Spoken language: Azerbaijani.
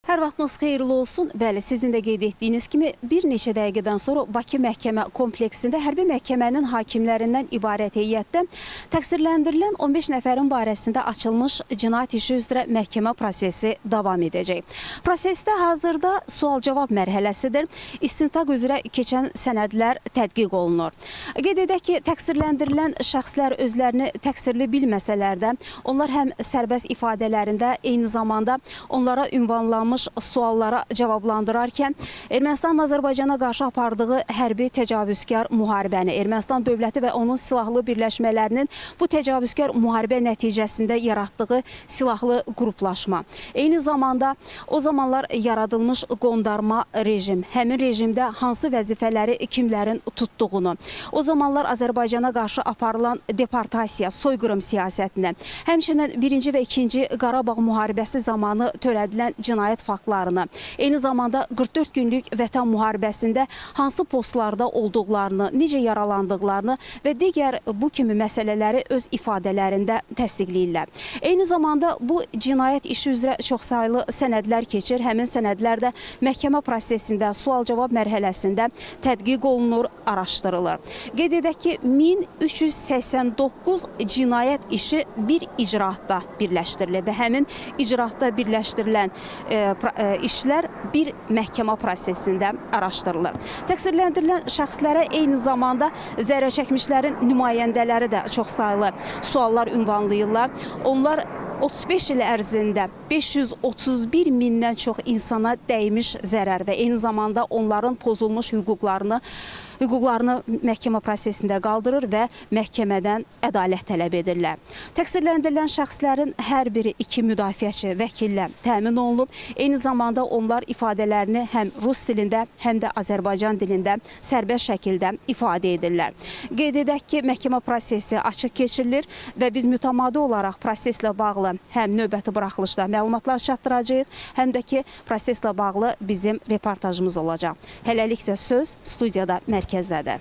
Hər vaxtınız xeyirli olsun. Bəli, sizin də qeyd etdiyiniz kimi bir neçə dəqiqədən sonra Bakı məhkəmə kompleksində hərbi məhkəmənin hakimlərindən ibarət heyətdə təqsirləndirilən 15 nəfərin barəsində açılmış cinayət işi üzrə məhkəmə prosesi davam edəcək. Prosesdə hazırda sual-cavab mərhələsidir. İstintaq üzrə keçən sənədlər tədqiq olunur. Qeyd edək ki, təqsirləndirilən şəxslər özlərini təqsirli bilməsələr də, onlar həm sərbəst ifadələrində, eyni zamanda onlara ünvanlanmış suallara cavablandırarkən Ermənistan Azərbaycana qarşı apardığı hərbi təcavüzkar müharibəni, Ermənistan dövləti və onun silahlı birləşmələrinin bu təcavüzkar müharibə nəticəsində yaratdığı silahlı qruplaşma. Eyni zamanda o zamanlar yaradılmış qondarma rejim, həmin rejimdə hansı vəzifələri kimlərin tutduğunu, o zamanlar Azərbaycana qarşı aparılan deportasiya, soyqırım siyasətinə, həmçinin 1-ci və 2-ci Qarabağ müharibəsi zamanı törədilən cinayət faktlarını, eyni zamanda 44 günlük vətən müharibəsində hansı postlarda olduqlarını, necə yaralandıqlarını və digər bu kimi məsələləri öz ifadələrində təsdiqləyirlər. Eyni zamanda bu cinayət işi üzrə çoxsaylı sənədlər keçir. Həmin sənədlər də məhkəmə prosesində, sual-cavab mərhələsində tədqiq olunur, araşdırılır. Qeyd edək ki, 1389 cinayət işi bir icraatda birləşdirilib və həmin icraatda birləşdirilən işlər bir məhkəmə prosesində araşdırılır. Təqsirləndirilən şəxslərə eyni zamanda zərər çəkmişlərin nümayəndələri də çoxsaylı suallar ünvanlayırlar. Onlar 35 il ərzində 531 mindən çox insana dəymiş zərər və eyni zamanda onların pozulmuş hüquqlarını məhkəmə prosesində qaldırır və məhkəmədən ədalət tələb edirlər. Təqsirləndirilən şəxslərin hər biri 2 müdafiəçi vəkillə təmin olunub. Eyni zamanda onlar ifadələrini həm rus dilində, həm də Azərbaycan dilində sərbəst şəkildə ifadə edirlər. Qeyd edək ki, məhkəmə prosesi açıq keçirilir və biz mütəmadi olaraq proseslə bağlı həm növbəti buraxılışda məlumatlar çatdıracağıq, həm də ki, proseslə bağlı bizim reportajımız olacaq. Hələliksə söz studiyada mərkəzdədir.